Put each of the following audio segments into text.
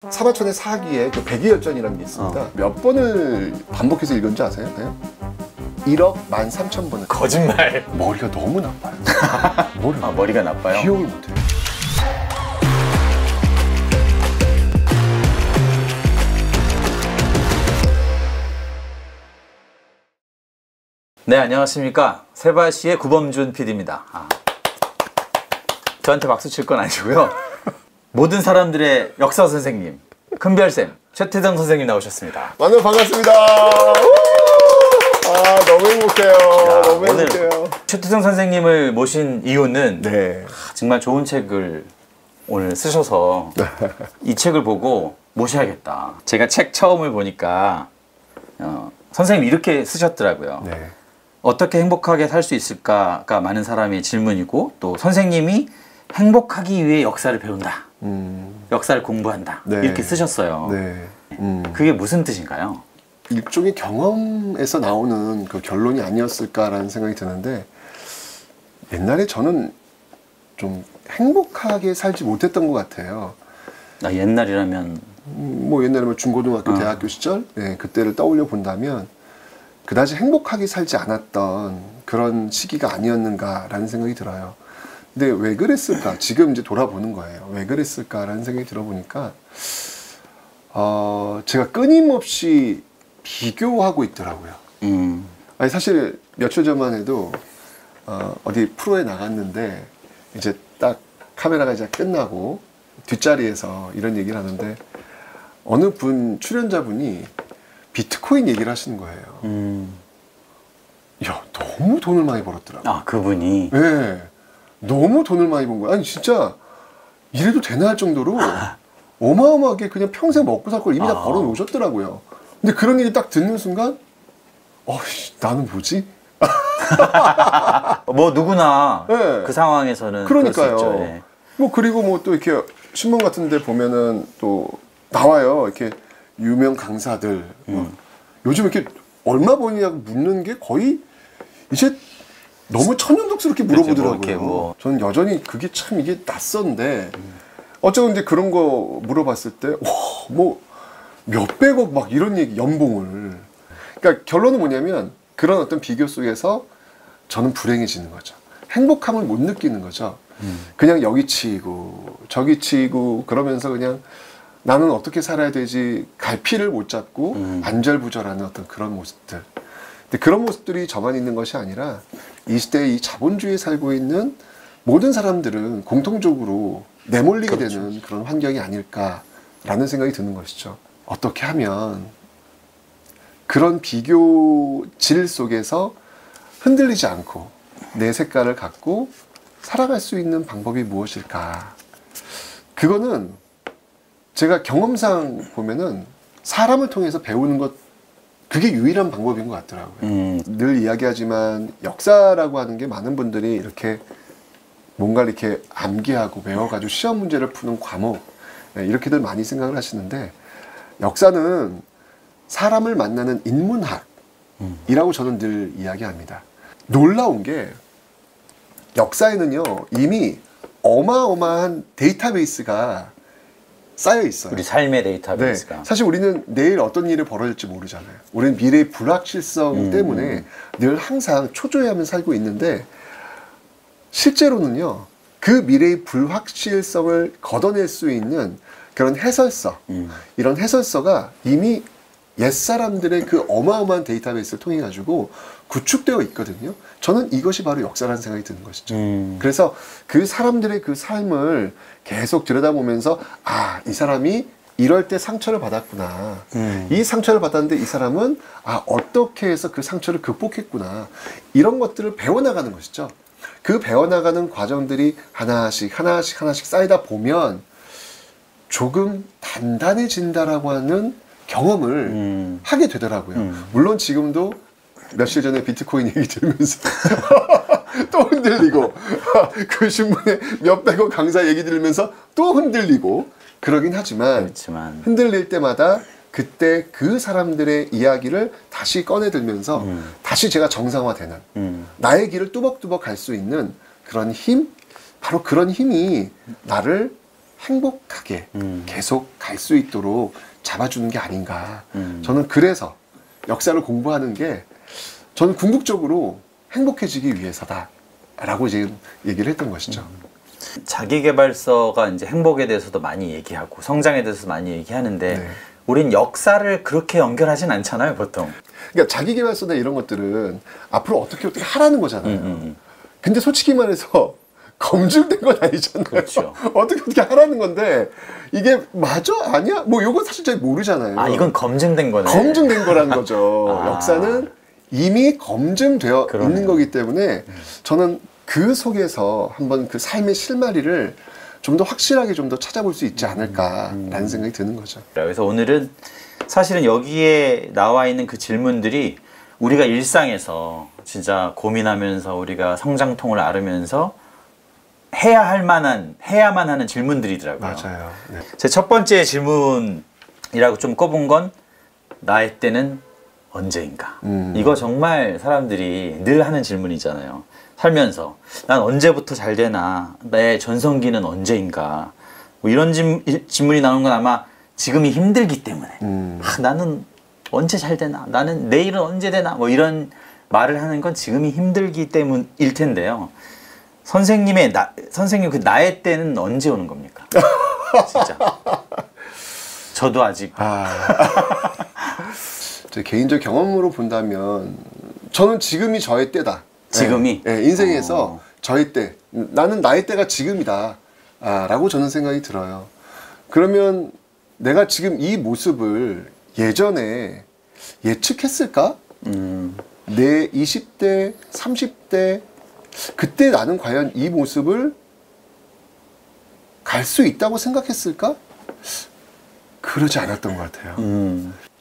사마천의 사기에 그 백의열전이라는 게 있습니다. 몇 번을 반복해서 읽은지 아세요? 네? 1억 13,000번을. 거짓말. 머리가 너무 나빠요. 머리가 나빠요? 기억을 못해요. 네, 안녕하십니까. 세바시의 구범준 PD입니다. 저한테 박수 칠 건 아니고요. 모든 사람들의 역사 선생님, 큰별쌤, 최태성 선생님 나오셨습니다. 만나 반갑습니다. 너무 행복해요. 너무 행복해요. 최태성 선생님을 모신 이유는 네. 정말 좋은 책을 오늘 쓰셔서 이 책을 보고 모셔야겠다. 제가 책 처음을 보니까 선생님이 이렇게 쓰셨더라고요. 네. 어떻게 행복하게 살 수 있을까가 많은 사람의 질문이고, 또 선생님이 행복하기 위해 역사를 배운다. 역사를 공부한다. 네. 이렇게 쓰셨어요. 네. 그게 무슨 뜻인가요? 일종의 경험에서 나오는 그 결론이 아니었을까라는 생각이 드는데, 옛날에 저는 좀 행복하게 살지 못했던 것 같아요. 옛날이라면 뭐 옛날에 중고등학교, 대학교 시절, 네, 그때를 떠올려 본다면 그다지 행복하게 살지 않았던 그런 시기가 아니었는가라는 생각이 들어요. 근데 왜 그랬을까? 지금 이제 돌아보는 거예요. 왜 그랬을까라는 생각이 들어보니까 제가 끊임없이 비교하고 있더라고요. 아니 사실 며칠 전만 해도 어디 프로에 나갔는데 이제 딱 카메라가 이제 끝나고 뒷자리에서 이런 얘기를 하는데 어느 분 출연자분이 비트코인 얘기를 하시는 거예요. 야, 너무 돈을 많이 벌었더라고요. 그분이? 네. 너무 돈을 많이 번 거야. 아니 진짜 이래도 되나 할 정도로 어마어마하게 그냥 평생 먹고 살 걸 이미 다 벌어 놓으셨더라고요. 근데 그런 얘기 딱 듣는 순간 나는 뭐지? 뭐 누구나 네. 그 상황에서는 그러니까요. 그럴 수 있죠. 네. 뭐 그리고 뭐 또 이렇게 신문 같은 데 보면은 또 나와요. 이렇게 유명 강사들 요즘 이렇게 얼마 버냐고 묻는 게 거의 이제 너무 천연덕스럽게 물어보더라고요. 그렇죠, 뭐. 저는 여전히 그게 참 이게 낯선데 어쩌면 이제 그런 거 물어봤을 때 뭐 몇백억 막 이런 얘기 연봉을. 그러니까 결론은 뭐냐면 그런 어떤 비교 속에서 저는 불행해지는 거죠. 행복함을 못 느끼는 거죠. 그냥 여기 치이고 저기 치이고 그러면서 그냥 나는 어떻게 살아야 되지 갈피를 못 잡고 안절부절하는 어떤 그런 모습들. 근데 그런 모습들이 저만 있는 것이 아니라 이 시대에 이 자본주의에 살고 있는 모든 사람들은 공통적으로 내몰리게 그렇죠. 되는 그런 환경이 아닐까라는 생각이 드는 것이죠. 어떻게 하면 그런 비교질 속에서 흔들리지 않고 내 색깔을 갖고 살아갈 수 있는 방법이 무엇일까? 그거는 제가 경험상 보면은 사람을 통해서 배우는 것, 그게 유일한 방법인 것 같더라고요. 늘 이야기하지만 역사라고 하는 게 많은 분들이 이렇게 뭔가를 이렇게 암기하고 외워가지고 시험 문제를 푸는 과목, 이렇게들 많이 생각을 하시는데 역사는 사람을 만나는 인문학이라고 저는 늘 이야기합니다. 놀라운 게 역사에는요 이미 어마어마한 데이터베이스가 쌓여 있어요. 우리 삶의 데이터베이스가. 네. 사실 우리는 내일 어떤 일이 벌어질지 모르잖아요. 우리는 미래의 불확실성 때문에 늘 항상 초조해하면서 살고 있는데 실제로는요 그 미래의 불확실성을 걷어낼 수 있는 그런 해설서, 이런 해설서가 이미 옛사람들의 그 어마어마한 데이터베이스를 통해 가지고 구축되어 있거든요. 저는 이것이 바로 역사라는 생각이 드는 것이죠. 그래서 그 사람들의 그 삶을 계속 들여다보면서 이 사람이 이럴 때 상처를 받았구나. 이 상처를 받았는데 이 사람은 어떻게 해서 그 상처를 극복했구나. 이런 것들을 배워나가는 것이죠. 그 배워나가는 과정들이 하나씩 쌓이다 보면 조금 단단해진다라고 하는 경험을 하게 되더라고요. 물론 지금도 며칠 전에 비트코인 얘기 들으면서 또 흔들리고 그 신문에 몇백억 강사 얘기 들으면서 또 흔들리고 그러긴 하지만 그렇지만 흔들릴 때마다 그때 그 사람들의 이야기를 다시 꺼내들면서 다시 제가 정상화되는 나의 길을 뚜벅뚜벅 갈 수 있는 그런 힘, 바로 그런 힘이 나를 행복하게 계속 갈 수 있도록 잡아주는 게 아닌가. 저는 그래서 역사를 공부하는 게 저는 궁극적으로 행복해지기 위해서다라고 지금 얘기를 했던 것이죠. 자기계발서가 이제 행복에 대해서도 많이 얘기하고 성장에 대해서도 많이 얘기하는데 네. 우린 역사를 그렇게 연결하진 않잖아요, 보통. 그러니까 자기계발서나 이런 것들은 앞으로 어떻게 하라는 거잖아요. 근데 솔직히 말해서 검증된 건 아니잖아요. 그렇죠. 어떻게 하라는 건데 이게 맞아? 아니야? 뭐 이건 사실 잘 모르잖아요. 아, 이건 검증된 거네. 검증된 거라는 거죠. 아. 역사는 이미 검증되어 그러네요. 있는 거기 때문에 저는 그 속에서 한번 그 삶의 실마리를 좀 더 확실하게 좀 더 찾아볼 수 있지 않을까라는 생각이 드는 거죠. 그래서 오늘은 사실은 여기에 나와 있는 그 질문들이 우리가 일상에서 진짜 고민하면서 우리가 성장통을 앓으면서 해야만 하는 질문들이더라고요. 맞아요. 네. 제 첫 번째 질문이라고 좀 꼽은 건 나의 때는 언제인가. 이거 정말 사람들이 늘 하는 질문이잖아요. 살면서 난 언제부터 잘 되나, 내 전성기는 언제인가, 뭐 이런 질문이 나오는 건 아마 지금이 힘들기 때문에 나는 언제 잘 되나, 나는 내일은 언제 되나, 뭐 이런 말을 하는 건 지금이 힘들기 때문일 텐데요. 선생님 그 나의 때는 언제 오는 겁니까? 진짜 저도 아직 제 개인적 경험으로 본다면 저는 지금이 저의 때다. 지금이? 네, 인생에서 저의 때, 나는 나의 때가 지금이다 라고 저는 생각이 들어요. 그러면 내가 지금 이 모습을 예전에 예측했을까? 내 20대, 30대 그때 나는 과연 이 모습을 갈 수 있다고 생각했을까? 그러지 않았던 것 같아요.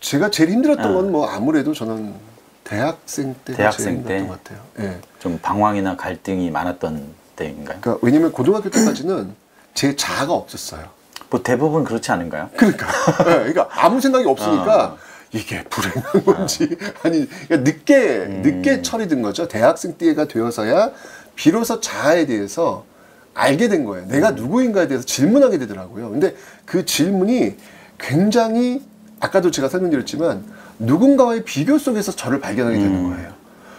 제가 제일 힘들었던 건 뭐 아무래도 저는 대학생 때가 제일 힘들었던 것 같아요. 네. 좀 방황이나 갈등이 많았던 때인가요? 그러니까 왜냐면 고등학교 때까지는 제 자아가 없었어요. 뭐 대부분 그렇지 않은가요? 그러니까, 네, 그러니까 아무 생각이 없으니까 이게 불행한 건지 아니 그러니까 늦게 철이 든 거죠. 대학생 때가 되어서야 비로소 자아에 대해서 알게 된 거예요. 내가 누구인가에 대해서 질문하게 되더라고요. 근데 그 질문이 굉장히 아까도 제가 설명드렸지만 누군가와의 비교 속에서 저를 발견하게 되는 거예요.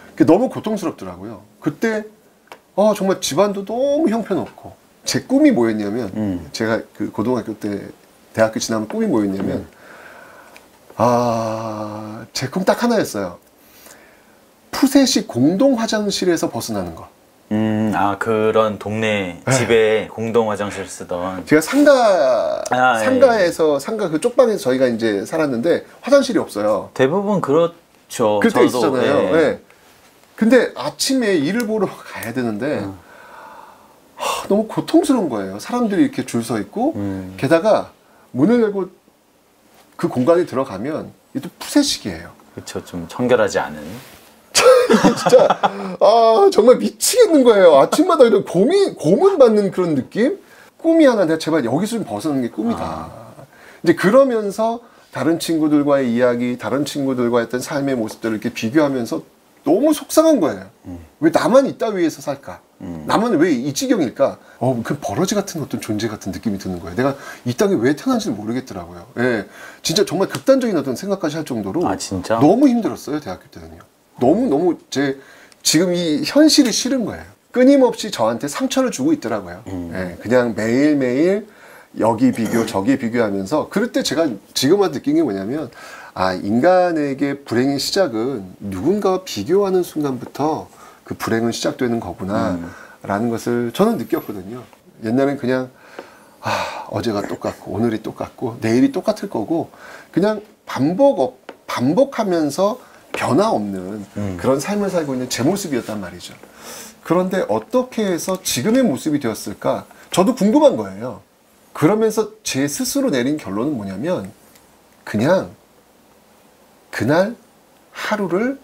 그게 너무 고통스럽더라고요. 그때 정말 집안도 너무 형편없고 제 꿈이 뭐였냐면 제가 그 고등학교 때 대학교 지나면 꿈이 뭐였냐면 제 꿈 딱 하나였어요. 푸셋이 공동 화장실에서 벗어나는 거. 그런 동네 집에 공동 화장실 쓰던. 제가 상가에서 상가 그 쪽방에서 저희가 이제 살았는데 화장실이 없어요. 대부분 그렇죠. 그때 저도, 있었잖아요. 네. 근데 아침에 일을 보러 가야 되는데 너무 고통스러운 거예요. 사람들이 이렇게 줄 서 있고 게다가 문을 열고 그 공간에 들어가면 이게 또 푸셋식이에요. 그렇죠. 좀 청결하지 않은. 진짜 정말 미치겠는 거예요. 아침마다 이런 고문 받는 그런 느낌? 꿈이 하나 내가 제발 여기서 좀 벗어나는 게 꿈이다. 이제 그러면서 다른 친구들과의 이야기, 다른 친구들과 했던 삶의 모습들을 이렇게 비교하면서 너무 속상한 거예요. 왜 나만 이 따위에서 살까? 나만 왜 이 지경일까? 그 버러지 같은 어떤 존재 같은 느낌이 드는 거예요. 내가 이 땅에 왜 태어난지는 모르겠더라고요. 예, 진짜 정말 극단적인 어떤 생각까지 할 정도로 진짜? 너무 힘들었어요. 대학교 때는요. 너무 지금 이 현실이 싫은 거예요. 끊임없이 저한테 상처를 주고 있더라고요. 예, 그냥 매일매일 여기 비교 저기 비교하면서 그럴 때 제가 지금 와서 느낀 게 뭐냐면 인간에게 불행의 시작은 누군가와 비교하는 순간부터 그 불행은 시작되는 거구나 라는 것을 저는 느꼈거든요. 옛날엔 그냥 어제가 똑같고 오늘이 똑같고 내일이 똑같을 거고 그냥 반복하면서 변화 없는 그런 삶을 살고 있는 제 모습이었단 말이죠. 그런데 어떻게 해서 지금의 모습이 되었을까? 저도 궁금한 거예요. 그러면서 제 스스로 내린 결론은 뭐냐면 그냥 그날 하루를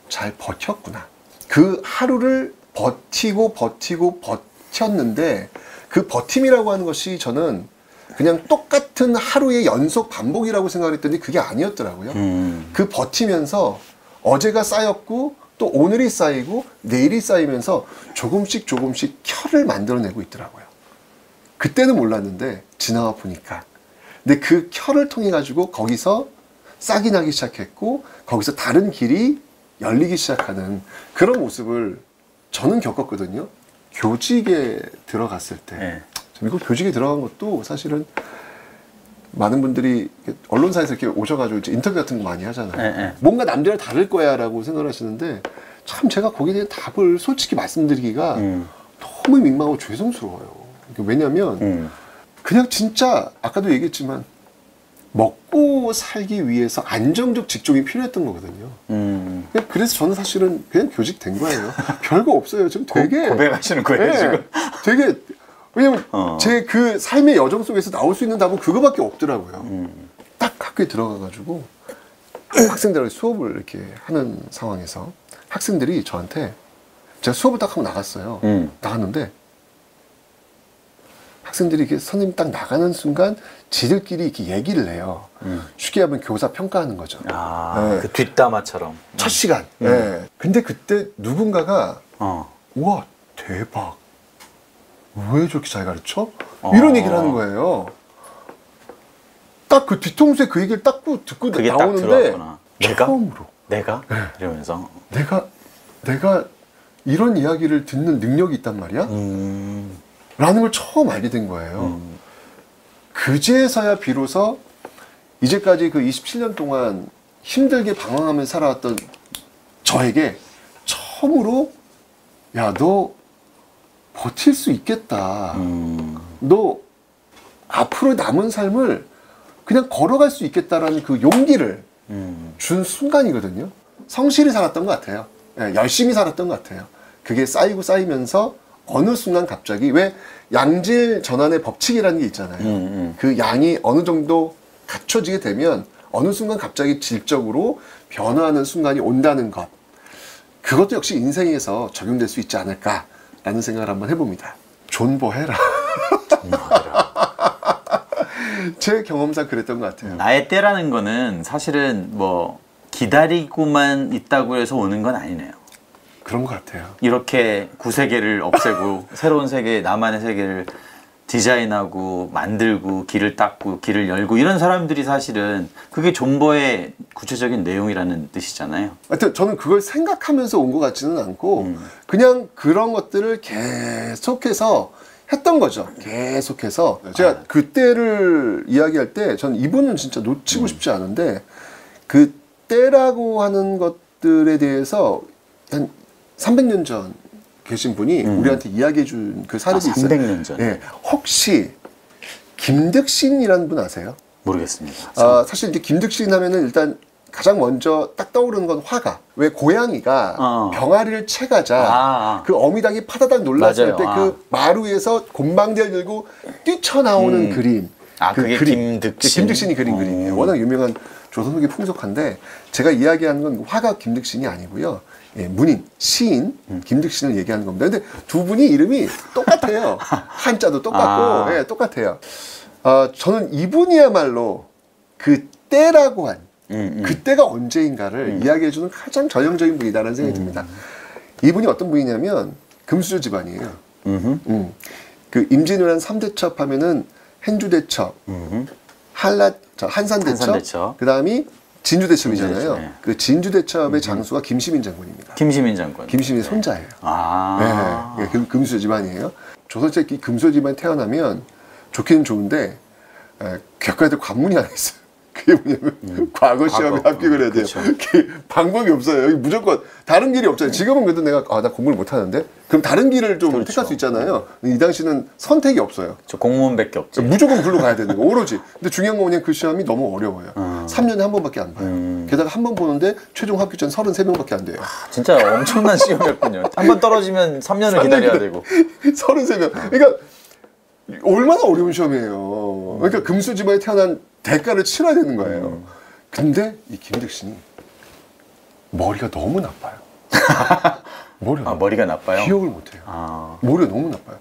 잘 버텼구나. 그 하루를 버텼는데 그 버팀이라고 하는 것이 저는 그냥 똑같은 하루의 연속 반복이라고 생각을 했더니 그게 아니었더라고요. 그 버티면서 어제가 쌓였고 또 오늘이 쌓이고 내일이 쌓이면서 조금씩 켜를 만들어내고 있더라고요. 그때는 몰랐는데 지나와 보니까. 근데 그 켜를 통해 가지고 거기서 싹이 나기 시작했고 거기서 다른 길이 열리기 시작하는 그런 모습을 저는 겪었거든요. 교직에 들어갔을 때. 네. 미국 교직에 들어간 것도 사실은 많은 분들이 언론사에서 이렇게 오셔가지고 이제 인터뷰 같은 거 많이 하잖아요. 네. 뭔가 남들이랑 다를 거야 라고 생각을 하시는데 참 제가 거기에 대한 답을 솔직히 말씀드리기가 너무 민망하고 죄송스러워요. 왜냐면 그냥 진짜 아까도 얘기했지만 먹고 살기 위해서 안정적 직종이 필요했던 거거든요. 그래서 저는 사실은 그냥 교직 된 거예요. 별거 없어요. 지금 되게 고백하시는 거예요, 네, 지금? 되게 왜냐면 제 그 삶의 여정 속에서 나올 수 있는 답은 그거밖에 없더라고요. 딱 학교에 들어가가지고 학생들하고 수업을 이렇게 하는 상황에서 학생들이 저한테 제가 수업을 딱 하고 나갔어요. 나갔는데 학생들이 이렇게 선생님 딱 나가는 순간 지들끼리 이렇게 얘기를 해요. 쉽게 하면 교사 평가하는 거죠. 그 뒷담화처럼. 첫 시간. 근데 그때 누군가가 우와 대박. 왜 저렇게 잘 가르쳐? 이런 얘기를 하는 거예요. 딱 그 뒤통수에 그 얘기를 딱 듣고 그게 나오는데 딱 들어왔구나. 내가? 처음으로 내가? 이러면서. 내가 이런 이야기를 듣는 능력이 있단 말이야? 라는 걸 처음 알게 된 거예요. 그제서야 비로소 이제까지 그 27년 동안 힘들게 방황하면서 살아왔던 저에게 처음으로 야, 너 버틸 수 있겠다. 너 앞으로 남은 삶을 그냥 걸어갈 수 있겠다라는 그 용기를 준 순간이거든요. 성실히 살았던 것 같아요. 열심히 살았던 것 같아요. 그게 쌓이고 쌓이면서 어느 순간 갑자기 왜 양질 전환의 법칙이라는 게 있잖아요. 그 양이 어느 정도 갖춰지게 되면 어느 순간 갑자기 질적으로 변화하는 순간이 온다는 것. 그것도 역시 인생에서 적용될 수 있지 않을까라는 생각을 한번 해봅니다. 존버해라. 제 경험상 그랬던 것 같아요. 나의 때라는 거는 사실은 뭐 기다리고만 있다고 해서 오는 건 아니네요. 그런 것 같아요. 이렇게 구세계를 없애고 새로운 세계, 나만의 세계를 디자인하고 만들고 길을 닦고 길을 열고 이런 사람들이 사실은 그게 존버의 구체적인 내용이라는 뜻이잖아요. 하여튼 저는 그걸 생각하면서 온 것 같지는 않고 그냥 그런 것들을 계속해서 했던 거죠. 계속해서. 제가 그때를 이야기할 때 전 이분은 진짜 놓치고 싶지 않은데 그 때라고 하는 것들에 대해서 한 300년 전 계신 분이 우리한테 이야기해 준 그 사례가 있어요. 300년 전. 네. 혹시 김득신이라는 분 아세요? 모르겠습니다. 사실 이제 김득신 하면은 일단 가장 먼저 딱 떠오르는 건 화가. 왜 고양이가 병아리를 채가자 그 어미닭이 파다닥 놀랐을 때 그 마루에서 곰방대를 들고 뛰쳐나오는 그림. 그게 그림. 김득신. 김득신이 그린 그림이에요. 워낙 유명한 조선후기 풍속한데 제가 이야기하는 건 화가 김득신이 아니고요. 문인, 시인 김득신을 얘기하는 겁니다. 근데 두 분이 이름이 똑같아요. 한자도 똑같고 똑같아요. 저는 이분이야말로 그 때라고 한 그때가 언제인가를 이야기해주는 가장 전형적인 분이다라는 생각이 듭니다. 이분이 어떤 분이냐면 금수저 집안이에요. 그 임진왜란 3대첩 하면은 행주대첩, 한산대첩, 그 다음이 진주대첩이잖아요. 네. 그 진주대첩의 장수가 김시민 장군입니다. 김시민 장군. 김시민의 손자예요. 네, 금수저 집안이에요. 조선시대 금수저 집안에 태어나면 좋기는 좋은데 겪어야 될 관문이 하나 있어요. 그게 뭐냐면 과거 시험에 합격을 해야 돼요. 방법이 없어요. 여기 무조건 다른 길이 없잖아요. 지금은 그래도 내가 나 공부를 못하는데 그럼 다른 길을 좀 택할 수 있잖아요. 이 당시는 선택이 없어요. 저 공무원밖에 없죠. 무조건 글로 가야 되는 거 오로지. 근데 중요한 건 뭐냐면 그 시험이 너무 어려워요. 3년에 한 번밖에 안 봐요. 게다가 한 번 보는데 최종 합격자 33명밖에 안 돼요. 진짜 엄청난 시험이었군요. 한 번 떨어지면 3년을 기다려야 되고. 33명. 그러니까 얼마나 어려운 시험이에요. 그러니까 금수 집안에 태어난 대가를 치러야 되는 거예요. 근데 이 김득신이 머리가 너무 나빠요. 머리가 나빠요? 기억을 못해요. 머리가 너무 나빠요.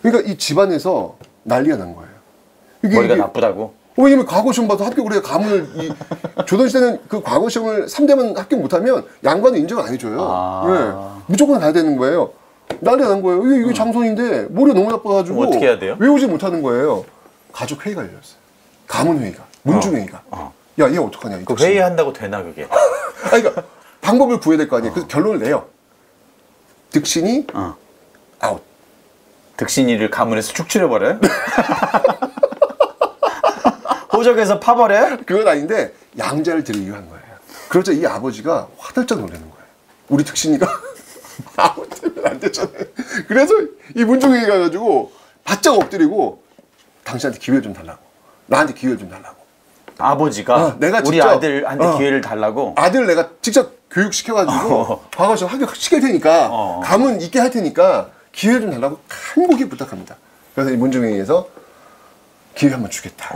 그러니까 이 집안에서 난리가 난 거예요. 머리가 나쁘다고? 왜냐면 과거 시험 봐도 합격을 해요. 조선시대는 그 과거 시험을 3대만 합격 못하면 양반은 인정 안 해줘요. 무조건 가야 되는 거예요. 난리가 난 거예요. 이게 장손인데 머리가 너무 나빠가지고 어떻게 해야 돼요? 외우지 못하는 거예요. 가족 회의가 열렸어요. 가문 회의가, 문중 회의가. 야, 얘 어떡하냐? 그 회의한다고 되나 그게? 아니, 그러니까 방법을 구해야 될 거 아니에요. 그래서 결론을 내요. 득신이 아웃. 득신이를 가문에서 축출해버려요? 호적에서 파버려요? 그건 아닌데 양자를 드리기로 한 거예요. 그러자 이 아버지가 화들짝 놀라는 거예요. 우리 득신이가 아웃 되면 안 되잖아요. 그래서 이 문중회의 가가지고 바짝 엎드리고 당신한테 기회를 좀 달라고. 나한테 기회를 좀 달라고. 아버지가 내가 우리 직접, 아들한테 기회를 달라고? 아들 내가 직접 교육시켜가지고 과거에서 학교 시킬 테니까 가문 있게 할 테니까 기회를 좀 달라고 간곡히 부탁합니다. 그래서 이 문중회의에서 기회 한번 주겠다.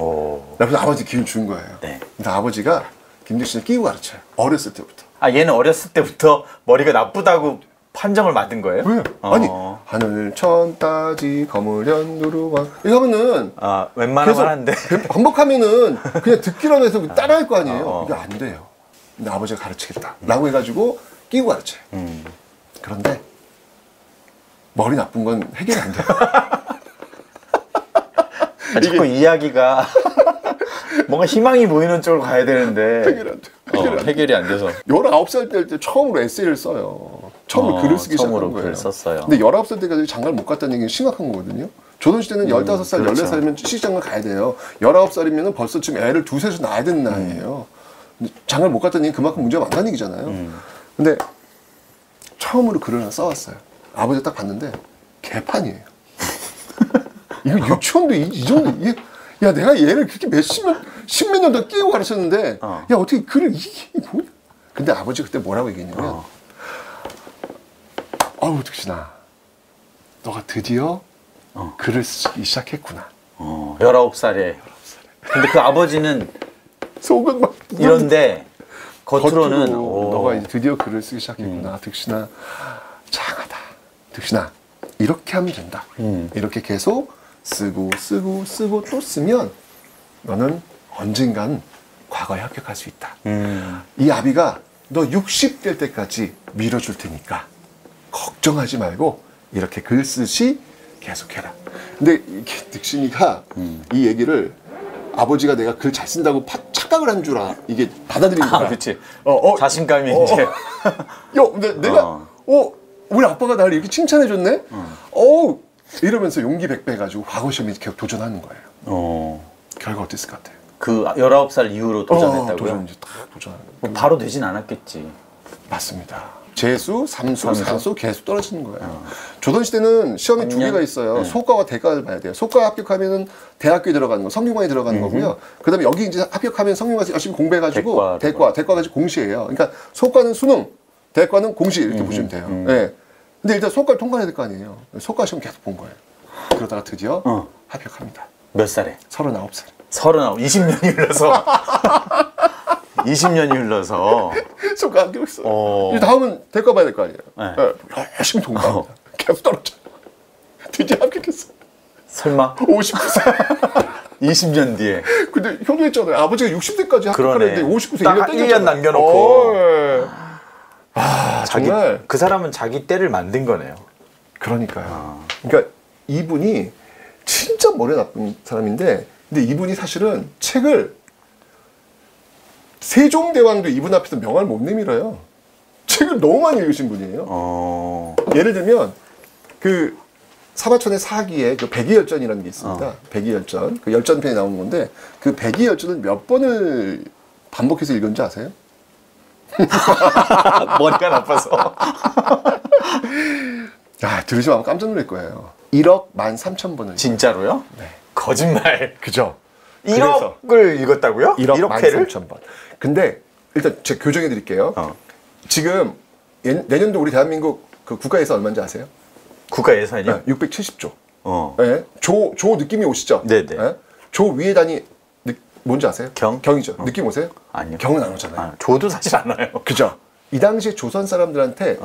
그래서 아버지 기회를 준 거예요. 네. 그래서 아버지가 김득신을 끼고 가르쳐요. 어렸을 때부터. 아 얘는 어렸을 때부터 머리가 나쁘다고 판정을 받은 거예요? 왜? 아니 하늘 천 따지 거무련 누르와 이거 하면은 웬만하면 하는데 반복하면은 그냥 듣기라도 해서 따라할 거 아니에요. 이게 안 돼요. 근데 아버지가 가르치겠다 라고 해가지고 끼고 가르쳐요. 그런데 머리 나쁜 건 해결이 안 돼요. 자꾸 이야기가 뭔가 희망이 보이는 쪽으로 가야 되는데 해결이 안 돼요. 해결이 안 돼서 19살 때 처음으로 에세이를 써요. 처음으로 글을 쓰기 시작한 거예요. 글을 썼어요. 근데 19살 때까지 장가를 못 갔다는 얘기는 심각한 거거든요. 조선시대는 15살, 그렇죠. 14살이면 시집장가 가야 돼요. 19살이면 벌써 지금 애를 두셋을 낳아야 되는 나이에요. 근데 장가를 못 갔다는 얘기는 그만큼 문제가 많다는 얘기잖아요. 근데 처음으로 글을 하나 써왔어요. 아버지가 딱 봤는데 개판이에요. 이거 유치원도 이 정도 이게 야 내가 얘를 그렇게 십몇 년 동안 끼고 가르쳤는데 야 어떻게 글을 이게 뭐냐. 근데 아버지가 그때 뭐라고 얘기했냐면 어우 득신아 너가 드디어 글을 쓰기 시작했구나. 19살에. 근데 그 아버지는 속은 막 이런데 겉으로는 너가 이제 드디어 글을 쓰기 시작했구나. 득신아 장하다. 득신아 이렇게 하면 된다. 이렇게 계속 쓰고 또 쓰면 너는 언젠간 과거에 합격할 수 있다. 이 아비가 너 60될 때까지 밀어줄 테니까 걱정하지 말고 이렇게 글쓰시 계속해라. 근데 득신이가 이 얘기를 아버지가 내가 글 잘 쓴다고 착각을 한 줄 이게 받아들인 거야. 그렇지. 자신감이 이제. 야, 근데 내가 우리 아빠가 나를 이렇게 칭찬해줬네. 이러면서 용기 100배 해가지고 과거 시험에 계속 도전하는 거예요. 결과 어땠을 것 같아요? 그 19살 이후로 도전했다고요? 도전 이제 딱 도전하는 뭐 바로 되진 않았겠지. 맞습니다. 재수, 삼수, 산수 계속 떨어지는 거예요. 조선시대는 시험이 두 개가 있어요. 소과와 대과를 봐야 돼요. 소과 합격하면은 대학교에 들어가는 거, 성균관에 들어가는 거고요. 그 다음에 여기 이제 합격하면 성균관에서 열심히 공부해가지고 대과까지 공시예요. 그러니까 소과는 수능, 대과는 공시 이렇게 보시면 돼요. 네. 근데 일단 소과를 통과해야 될 거 아니에요. 소과 시험 계속 본 거예요. 그러다가 드디어 합격합니다. 몇 살에? 39살. 20년이 흘러서. 20년이 흘러서. 소과 합격했어요. 이제 다음은 대과 봐야 될 거 아니에요. 네. 열심히 통과합니다. 계속 떨어져요. 드디어 합격했어요. 설마? 59살. 20년 뒤에. 근데 효도했잖아요. 아버지가 60대까지 합격하는데 59세 딱 1년 남겨놓고. 정말 그 사람은 자기 때를 만든 거네요. 그러니까요. 그러니까 이분이 진짜 머리 나쁜 사람인데, 근데 이분이 사실은 책을 세종대왕도 이분 앞에서 명함을 못 내밀어요. 책을 너무 많이 읽으신 분이에요. 예를 들면 그 사바천의 사기에 그 백이열전이라는 게 있습니다. 백이열전, 그 열전편에 나오는 건데 그 백이열전을 몇 번을 반복해서 읽은지 아세요? 머리가 나빠서. 야, 들으시면 깜짝 놀랄 거예요. 1억 13,000번을. 진짜로요? 네. 거짓말. 그죠? 1억을 읽었다고요? 1억 13,000번. 근데 일단 제가 교정해 드릴게요. 지금 내년도 우리 대한민국 그 국가 예산 얼마인지 아세요? 국가 예산이요? 네, 670조. 네, 조 느낌이 오시죠? 네네. 네? 조 위에 단위 뭔지 아세요? 경이죠. 느낌 오세요? 아니요. 경은 안 오잖아요. 조도 사실 안 와요. 그죠? 이 당시에 조선 사람들한테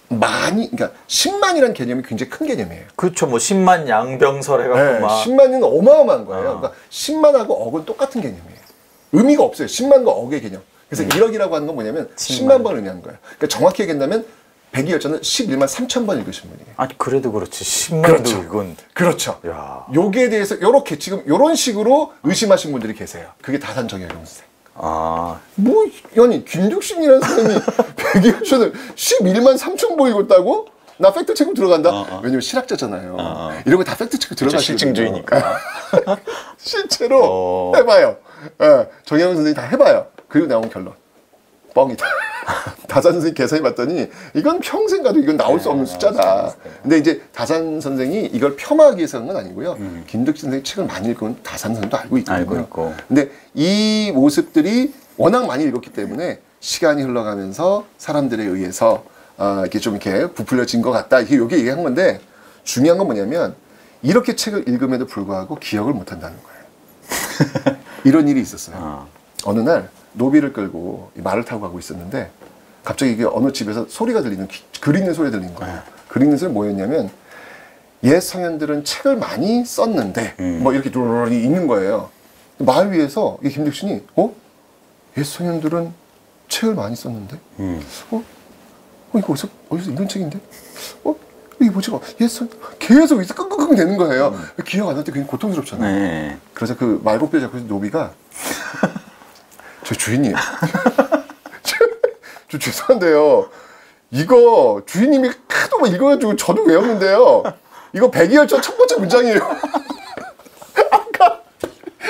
그러니까 10만이라는 개념이 굉장히 큰 개념이에요. 그렇죠. 뭐 10만 양병설 해갖고 네, 막 10만은 어마어마한 거예요. 그러니까 10만하고 억은 똑같은 개념이에요. 의미가 없어요. 10만과 억의 개념. 그래서 1억이라고 하는 건 뭐냐면 10만 번 의미하는 거예요. 그러니까 정확히 얘기한다면 백이열전은 11만 3천 번 읽으신 분이에요. 아니 그래도 그렇지 10만도 그렇죠. 이건 그렇죠. 야. 요기에 대해서 요렇게 지금 요런 식으로 의심하신 분들이 계세요. 그게 다산정약용 선생. 아 뭐 아니 김죽신이라는 사람이 백이열전을 11만 3천 번 읽었다고? 나 팩트 체크 들어간다. 왜냐면 실학자잖아요. 이런 거 다 팩트 체크 들어가시거든요. 실증주의니까. 실제로 해봐요. 예, 정혜영 선생님이 다 해봐요. 그리고 나온 결론 뻥이다. 다산 선생님 계산해봤더니 이건 평생 가도 이건 나올 수 없는 숫자다. 근데 이제 다산 선생이 이걸 폄하하기 위해서 한 건 아니고요. 김득신 선생이 책을 많이 읽은 다산 선생도 알고 있거든요. 알고 있고. 근데 이 모습들이 워낙 많이 읽었기 때문에 시간이 흘러가면서 사람들에 의해서 이렇게 좀 이렇게 부풀려진 것 같다. 이게 여기 얘기한 건데 중요한 건 뭐냐면 이렇게 책을 읽음에도 불구하고 기억을 못 한다는 거예요. 이런 일이 있었어요. 어느 날 노비를 끌고 말을 타고 가고 있었는데 갑자기 이게 어느 집에서 소리가 들리는 글 읽는 소리가 들리는 거예요. 글 읽는 소리 뭐였냐면 옛 성현들은 책을 많이 썼는데 뭐 이렇게 도로로리 읽는 거예요. 말 위에서 이 김득신이 옛 성현들은 책을 많이 썼는데 이거 어디서 이런 책인데? 이게 뭐지? 계속 여기서 끙끙끙 되는 거예요. 기억 안 날 때 굉장히 고통스럽잖아요. 네. 그래서 그 말복뼈 잡고 있는 노비가 저 주인님 저 죄송한데요 이거 주인님이 하도 막 읽어가지고 저도 외웠는데요 이거 백이열전 첫 번째 문장이에요. 아까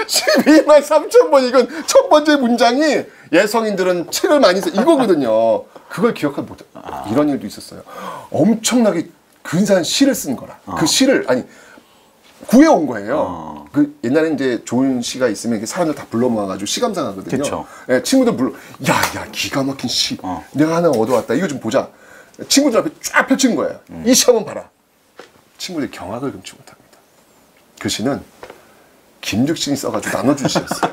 12만 3천 번 이건 첫 번째 문장이 예성인들은 책을 많이 써 이거거든요. 그걸 기억하지 못해. 이런 일도 있었어요. 엄청나게 근사한 시를 쓴 거라. 그 시를 구해온 거예요. 그 옛날에 이제 좋은 시가 있으면 이렇게 사람들 다 불러 모아가지고 시 감상하거든요. 그쵸. 예, 친구들 불러. 야, 기가 막힌 시. 내가 하나 얻어왔다. 이거 좀 보자. 친구들 앞에 쫙 펼친 거예요. 이 시 한번 봐라. 친구들이 경악을 금치 못합니다. 그 시는 김죽신이 써가지고 나눠준 시였어요.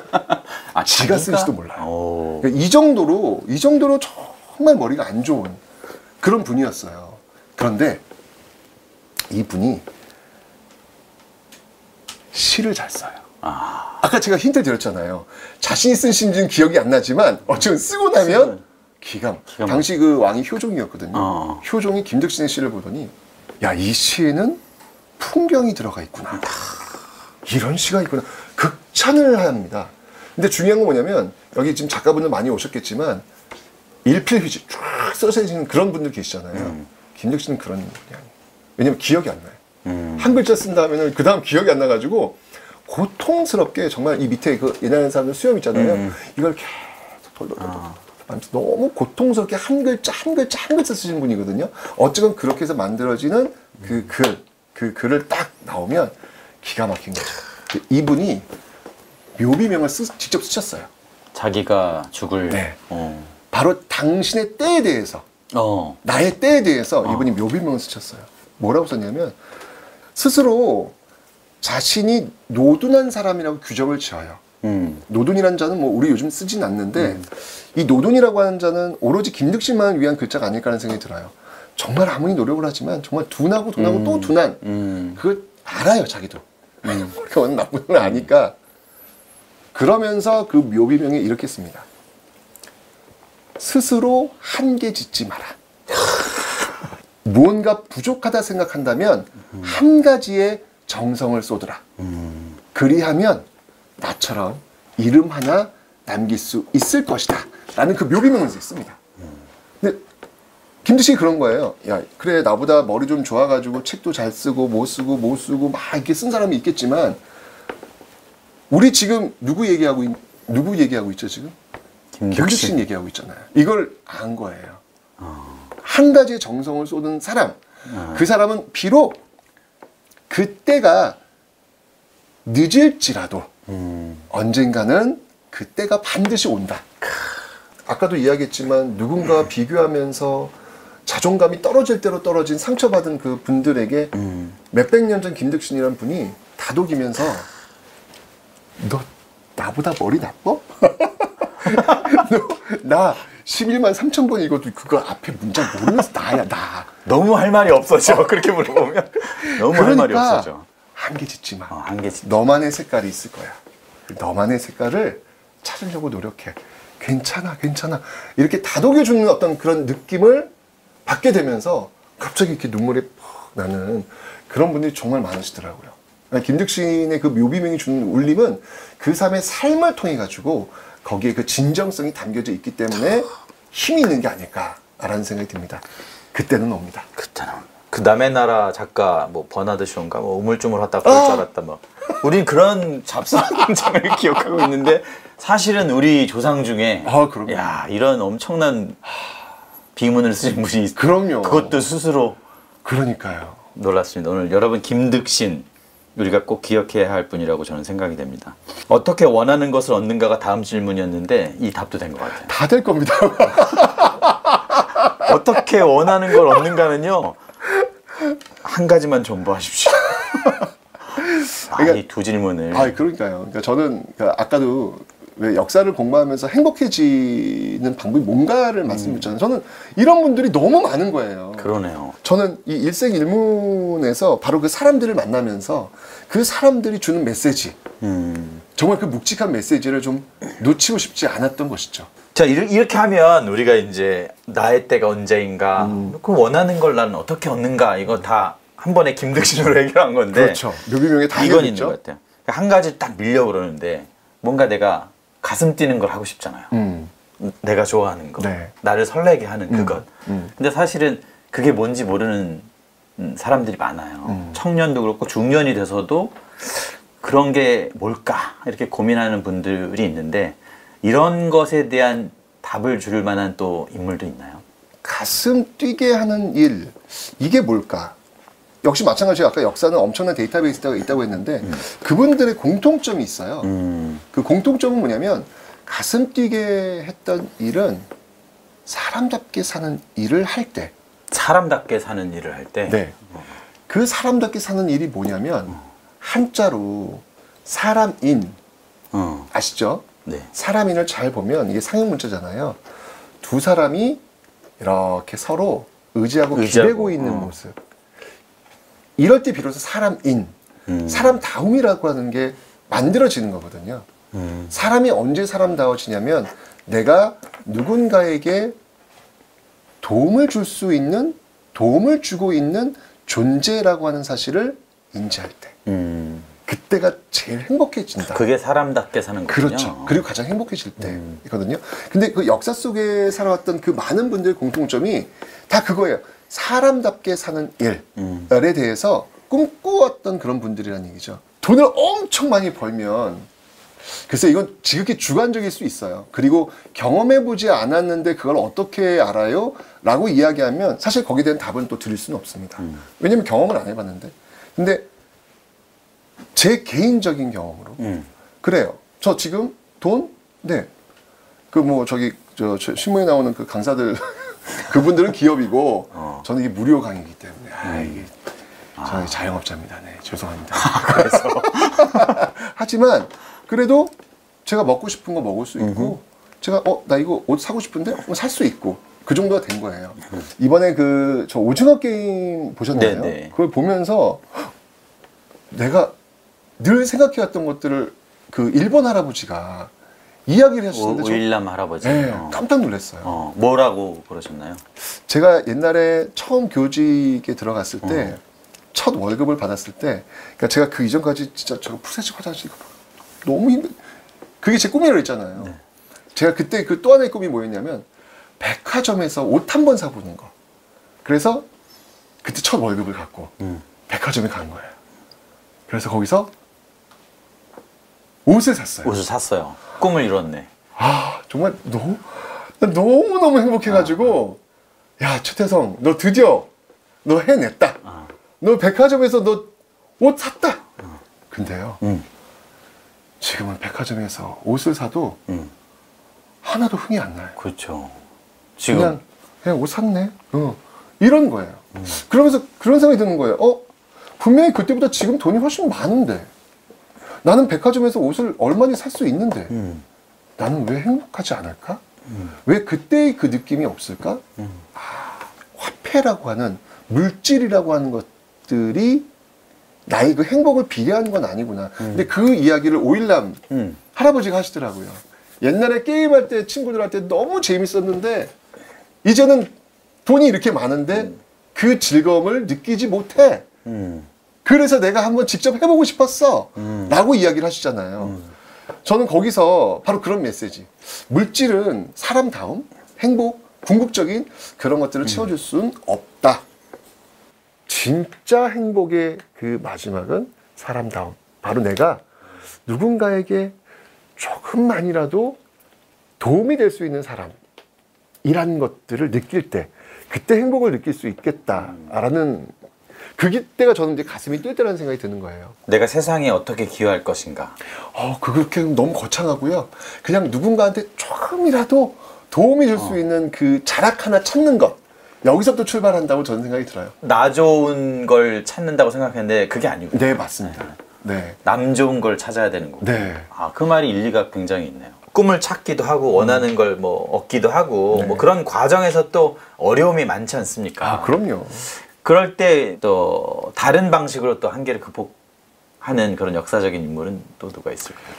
지가 쓴 시도 몰라요. 그러니까 이 정도로 정말 머리가 안 좋은 그런 분이었어요. 그런데 이분이 시를 잘 써요. 아까 제가 힌트 드렸잖아요. 자신이 쓴 시인지는 기억이 안 나지만 어쨌든 쓰고 나면 당시 그 왕이 효종이었거든요. 효종이 김득신의 시를 보더니 야, 이 시에는 풍경이 들어가 있구나. 이런 시가 있구나. 극찬을 합니다. 근데 중요한 건 뭐냐면 여기 지금 작가분들 많이 오셨겠지만 일필휘지 쫙 써서 해주는 그런 분들 계시잖아요. 김득신은 그런 분이 아니에요. 왜냐면 기억이 안 나요. 한 글자 쓴 다음에는 그 다음 기억이 안 나가지고 고통스럽게 정말 이 밑에 그 옛날 사람들 수염 있잖아요. 이걸 계속 돌돌돌돌 너무 고통스럽게 한 글자 쓰시는 분이거든요. 어쨌든 그렇게 해서 만들어지는 그 글을 딱 나오면 기가 막힌 거죠. 이분이 묘비명을 직접 쓰셨어요. 자기가 죽을. 네. 바로 당신의 때에 대해서, 나의 때에 대해서 이분이 묘비명을 쓰셨어요. 뭐라고 썼냐면 스스로 자신이 노둔한 사람이라고 규정을 지어요. 노둔이라는 자는 뭐 우리 요즘 쓰진 않는데 이 노둔이라고 하는 자는 오로지 김득신만을 위한 글자가 아닐까라는 생각이 들어요. 정말 아무리 노력을 하지만 정말 둔하고 또 둔한 그걸 알아요. 자기도. 그렇게 완전 나쁜 걸 아니까. 그러면서 그 묘비명에 이렇게 씁니다. 스스로 한계 짓지 마라. 무언가 부족하다 생각한다면 한 가지의 정성을 쏟으라. 그리하면 나처럼 이름 하나 남길 수 있을 것이다. 라는 그 묘비명을 씁니다. 근데 김득신이 그런 거예요. 야, 그래, 나보다 머리 좀 좋아가지고 책도 잘 쓰고 못 쓰고 막 이렇게 쓴 사람이 있겠지만 우리 지금 누구 얘기하고 있죠 지금? 김득신 얘기하고 있잖아요. 이걸 안 거예요. 한 가지의 정성을 쏟은 사람. 그 사람은 비록 그때가 늦을지라도 언젠가는 그때가 반드시 온다. 아까도 이야기했지만 누군가와 비교하면서 자존감이 떨어질 대로 떨어진 상처받은 그 분들에게 몇백 년 전 김득신이라는 분이 다독이면서 너 나보다 머리 나빠? 나 11만 3천 번 읽어도 그거 앞에 문장 모르면서 나야 나. 너무 할 말이 없어져. 그렇게 물어보면 너무 할 말이 없어져. 한계 짓지 마. 한계 짓지. 너만의 색깔이 있을 거야. 너만의 색깔을 찾으려고 노력해. 괜찮아. 이렇게 다독여주는 어떤 그런 느낌을 받게 되면서 갑자기 이렇게 눈물이 푹 나는 그런 분들이 정말 많으시더라고요. 김득신의 그 묘비명이 주는 울림은 그 사람의 삶을 통해 가지고 거기에 그 진정성이 담겨져 있기 때문에 힘이 있는 게 아닐까라는 생각이 듭니다. 그때는 옵니다. 그때는 그 남의 나라 작가 뭐 버나드 쇼인가 뭐 우물쭈물하다 볼 줄 알았다 뭐 우린 그런 잡스러운 장을 기억하고 있는데 사실은 우리 조상 중에 그럼요. 야 이런 엄청난 비문을 쓰신 분이 그럼요. 그것도 스스로 그러니까요. 놀랐습니다. 오늘 여러분 김득신 우리가 꼭 기억해야 할 분이라고 저는 생각이 됩니다. 어떻게 원하는 것을 얻는가가 다음 질문이었는데 이 답도 된 것 같아요. 다 될 겁니다. 어떻게 원하는 걸 얻는가는요. 한 가지만 존버하십시오. 그러니까, 이 두 질문을. 그러니까요. 그러니까 저는 아까도 왜 역사를 공부하면서 행복해지는 방법이 뭔가를 말씀드렸잖아요. 저는 이런 분들이 너무 많은 거예요. 그러네요. 저는 이 일생일문에서 바로 그 사람들을 만나면서 그 사람들이 주는 메시지, 정말 그 묵직한 메시지를 좀 놓치고 싶지 않았던 것이죠. 자, 이렇게 하면 우리가 이제 나의 때가 언제인가, 그 원하는 걸 나는 어떻게 얻는가, 이거 다 한 번에 김득신으로 해결한 건데. 그렇죠. 묘비명에 다 이건 있죠. 있는 것 같아요. 한 가지 딱 밀려 그러는데 뭔가 내가 가슴 뛰는 걸 하고 싶잖아요. 내가 좋아하는 거, 네. 나를 설레게 하는 그것. 근데 사실은 그게 뭔지 모르는 사람들이 많아요. 청년도 그렇고 중년이 돼서도 그런 게 뭘까 이렇게 고민하는 분들이 있는데 이런 것에 대한 답을 줄 만한 또 인물도 있나요? 가슴 뛰게 하는 일, 이게 뭘까? 역시 마찬가지로 아까 역사는 엄청난 데이터베이스가 있다고 했는데 그분들의 공통점이 있어요. 그 공통점은 뭐냐면 가슴 뛰게 했던 일은 사람답게 사는 일을 할 때. 사람답게 사는 일을 할 때? 네. 그 사람답게 사는 일이 뭐냐면 한자로 사람인, 아시죠? 네. 사람인을 잘 보면 이게 상형 문자잖아요. 두 사람이 이렇게 서로 의지하고 기대고 있는 모습. 이럴 때 비로소 사람인, 사람다움이라고 하는 게 만들어지는 거거든요. 사람이 언제 사람다워지냐면 내가 누군가에게 도움을 줄 수 있는, 도움을 주고 있는 존재라고 하는 사실을 인지할 때. 그때가 제일 행복해진다. 그게 사람답게 사는 거군요. 그렇죠. 그리고 가장 행복해질 때이거든요. 근데 그 역사 속에 살아왔던 그 많은 분들의 공통점이 다 그거예요. 사람답게 사는 일에 대해서 꿈꾸었던 그런 분들이라는 얘기죠. 돈을 엄청 많이 벌면 글쎄 이건 지극히 주관적일 수 있어요. 그리고 경험해보지 않았는데 그걸 어떻게 알아요? 라고 이야기하면 사실 거기에 대한 답은 또 드릴 수는 없습니다. 왜냐면 경험을 안 해봤는데. 근데 제 개인적인 경험으로 그래요. 저 지금 돈? 네. 그 뭐 저기 저 신문에 나오는 그 강사들 그분들은 기업이고 저는 이게 무료 강의이기 때문에 이게 저는 자영업자입니다. 네, 죄송합니다. 그래서 하지만 그래도 제가 먹고 싶은 거 먹을 수 있고 제가 나 이거 옷 사고 싶은데 살 수 있고 그 정도가 된 거예요. 이번에 그 저 오징어 게임 보셨나요? 네네. 그걸 보면서 내가 늘 생각해왔던 것들을 그 일본 할아버지가 이야기를 하셨는데 오일남 할아버지. 네, 깜짝 놀랐어요. 뭐라고 그러셨나요? 제가 옛날에 처음 교직에 들어갔을 때 첫 월급을 받았을 때 그러니까 제가 그 이전까지 진짜 저거 푸세식 화장실 너무 힘든 그게 제 꿈이라고 했잖아요. 네. 제가 그때 그 또 하나의 꿈이 뭐였냐면 백화점에서 옷 한 번 사보는 거. 그래서 그때 첫 월급을 갖고 백화점에 간 거예요. 그래서 거기서 옷을 샀어요. 옷을 샀어요. 꿈을 이뤘네. 정말 너무너무 행복해가지고 야 최태성 너 드디어 너 해냈다. 너 백화점에서 너 옷 샀다. 근데요 지금은 백화점에서 옷을 사도 하나도 흥이 안 나요. 그렇죠. 지금 그냥 옷 샀네. 이런 거예요. 그러면서 그런 생각이 드는 거예요. 분명히 그때보다 지금 돈이 훨씬 많은데 나는 백화점에서 옷을 얼마나 살 수 있는데 나는 왜 행복하지 않을까? 왜 그때의 그 느낌이 없을까? 화폐라고 하는 물질이라고 하는 것들이 나의 그 행복을 비례하는 건 아니구나. 근데 그 이야기를 오일남 할아버지가 하시더라고요. 옛날에 게임할 때 친구들한테 너무 재밌었는데 이제는 돈이 이렇게 많은데 그 즐거움을 느끼지 못해. 그래서 내가 한번 직접 해보고 싶었어. 라고 이야기를 하시잖아요. 저는 거기서 바로 그런 메시지. 물질은 사람다움, 행복, 궁극적인 그런 것들을 채워줄 수는 없다. 진짜 행복의 그 마지막은 사람다움. 바로 내가 누군가에게 조금만이라도 도움이 될 수 있는 사람이라는 것들을 느낄 때 그때 행복을 느낄 수 있겠다라는 그때가 저는 이제 가슴이 뛸 때라는 생각이 드는 거예요. 내가 세상에 어떻게 기여할 것인가. 그렇게 너무 거창하고요. 그냥 누군가한테 조금이라도 도움이 줄 수 있는 그 자락 하나 찾는 것. 여기서부터 출발한다고 저는 생각이 들어요. 나 좋은 걸 찾는다고 생각했는데 그게 아니고. 네, 맞습니다. 네. 남 좋은 걸 찾아야 되는 거고. 네. 그 말이 일리가 굉장히 있네요. 꿈을 찾기도 하고 원하는 걸 뭐 얻기도 하고 네. 뭐 그런 과정에서 또 어려움이 많지 않습니까? 그럼요. 그럴 때 또 다른 방식으로 또 한계를 극복하는 그런 역사적인 인물은 또 누가 있을까요?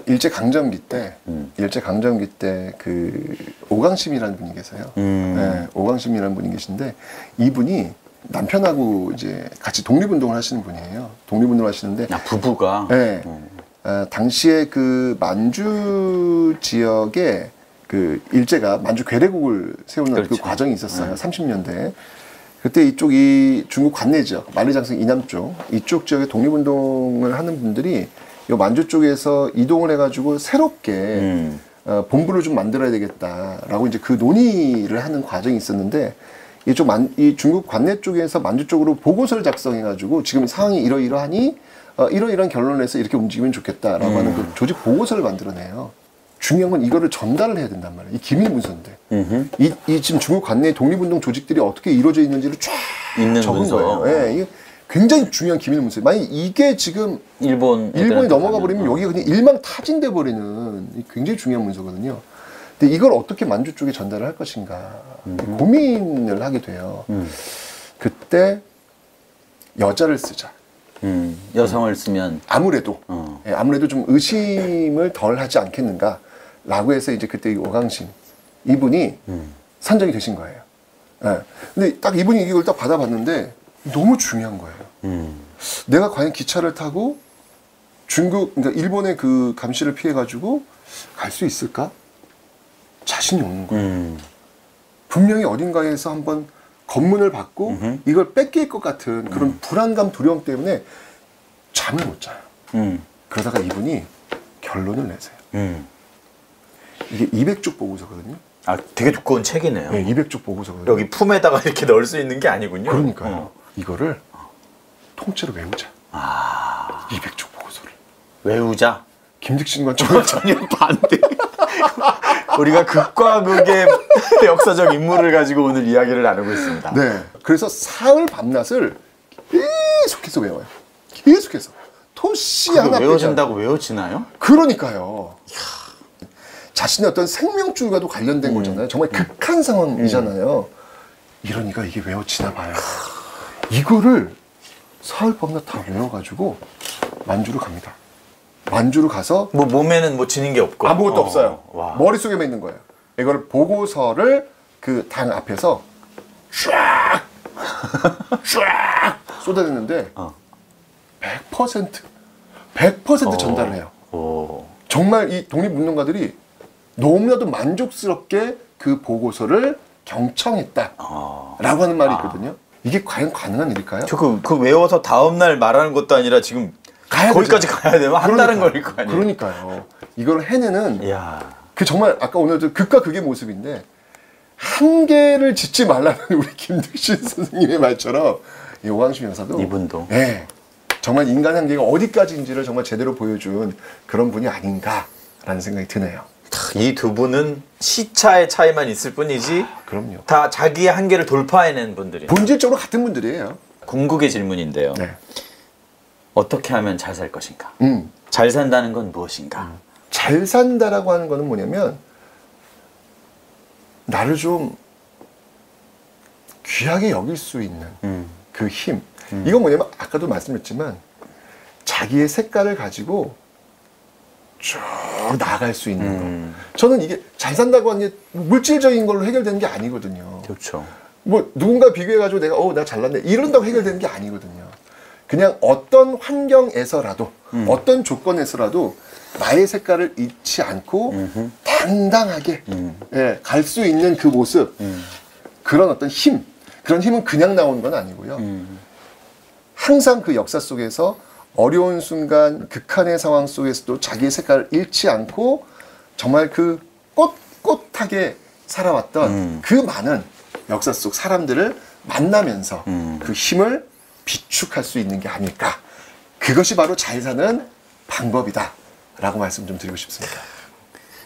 일제 강점기 때 그 오광심이라는 분이 계세요. 네, 오광심이라는 분이 계신데 이분이 남편하고 이제 같이 독립운동을 하시는 분이에요. 독립운동을 하시는데 부부가. 네. 당시에 그 만주 지역에 그 일제가 만주 괴뢰국을 세우는 그렇죠. 그 과정이 있었어요. 30년대. 그때 이쪽이 중국 관내 지역, 만리장성 이남 쪽, 이쪽 지역에 독립운동을 하는 분들이 이 만주 쪽에서 이동을 해가지고 새롭게 본부를 좀 만들어야 되겠다라고 이제 그 논의를 하는 과정이 있었는데 이 중국 관내 쪽에서 만주 쪽으로 보고서를 작성해가지고 지금 상황이 이러이러하니 이러이러한 결론을 해서 이렇게 움직이면 좋겠다라고 하는 그 조직 보고서를 만들어내요. 중요한 건 이거를 전달을 해야 된단 말이에요. 이 기밀 문서인데. 이 지금 중국 관내 독립운동 조직들이 어떻게 이루어져 있는지를 쫙 있는 적은 문서. 거예요. 예, 이게 굉장히 중요한 기밀 문서예요. 만약 이게 지금 일본이 넘어가 버리면 여기가 그냥 일망타진돼 버리는 굉장히 중요한 문서거든요. 근데 이걸 어떻게 만주 쪽에 전달을 할 것인가 고민을 하게 돼요. 그때 여자를 쓰자. 여성을 쓰면 아무래도 좀 의심을 덜 하지 않겠는가라고 해서 이제 그때 이 오광심 이분이 선정이 되신 거예요. 예. 근데 딱 이분이 이걸 딱 받아봤는데 너무 중요한 거예요. 내가 과연 기차를 타고 그러니까 일본의 그 감시를 피해가지고 갈 수 있을까? 자신이 없는 거예요. 분명히 어딘가에서 한번 검문을 받고 이걸 뺏길 것 같은 그런 불안감, 두려움 때문에 잠을 못 자요. 그러다가 이분이 결론을 내세요. 이게 200쪽 보고서거든요. 되게 두꺼운 책이네요. 네, 200쪽 보고서거든요. 여기 품에다가 이렇게 넣을 수 있는 게 아니군요. 그러니까요. 이거를 통째로 외우자. 200쪽 보고서를. 외우자? 김득신과 저는 전혀 반대. 우리가 극과 극의 역사적 인물을 가지고 오늘 이야기를 나누고 있습니다. 네. 그래서 사흘 밤낮을 계속해서 외워요. 계속해서. 토시 하나 외워진다고 외워지나요? 그러니까요. 자신의 어떤 생명줄과도 관련된 거잖아요. 정말 극한 상황이잖아요. 이러니까 이게 외워지나 봐요. 이거를 사흘 밤낮 다 외워가지고 만주로 갑니다. 만주로 가서 뭐 몸에는 뭐 지닌 게 없고 아무것도 없어요. 와. 머릿속에만 있는 거예요. 이걸 보고서를 그 당 앞에서 쫙 쏟아냈는데 100% 전달을 해요. 정말 이 독립운동가들이 너무나도 만족스럽게 그 보고서를 경청했다라고 하는 말이 있거든요. 이게 과연 가능한 일일까요? 그 외워서 다음날 말하는 것도 아니라 지금 거기까지 가야 되면 한 달은 걸릴 거 아니에요. 그러니까요. 이걸 해내는 이야. 그 정말 아까 오늘도 극과 극의 모습인데 한계를 짓지 말라는 우리 김득신 선생님의 말처럼 이 오광심 여사도 이분도 정말 인간 한계가 어디까지인지를 정말 제대로 보여준 그런 분이 아닌가라는 생각이 드네요. 이 두 분은 시차의 차이만 있을 뿐이지 그럼요. 다 자기의 한계를 돌파해낸 분들이에요. 본질적으로 같은 분들이에요. 궁극의 질문인데요. 네. 어떻게 하면 잘 살 것인가? 음. 잘 산다는 건 무엇인가? 잘 산다라고 하는 거는 뭐냐면 나를 좀 귀하게 여길 수 있는 그 힘. 이건 뭐냐면 아까도 말씀드렸지만 자기의 색깔을 가지고 쭉 나아갈 수 있는 거. 저는 이게 잘 산다고 하는 게 물질적인 걸로 해결되는 게 아니거든요. 그렇죠. 뭐 누군가 비교해가지고 내가 잘났네 이런다고 해결되는 게 아니거든요. 그냥 어떤 환경에서라도 어떤 조건에서라도 나의 색깔을 잃지 않고 당당하게 예, 갈 수 있는 그 모습 그런 어떤 힘 그런 힘은 그냥 나오는 건 아니고요. 항상 그 역사 속에서 어려운 순간 극한의 상황 속에서도 자기의 색깔을 잃지 않고 정말 그 꼿꼿하게 살아왔던 그 많은 역사 속 사람들을 만나면서 그 힘을 비축할 수 있는 게 아닐까. 그것이 바로 잘 사는 방법이다 라고 말씀 좀 드리고 싶습니다.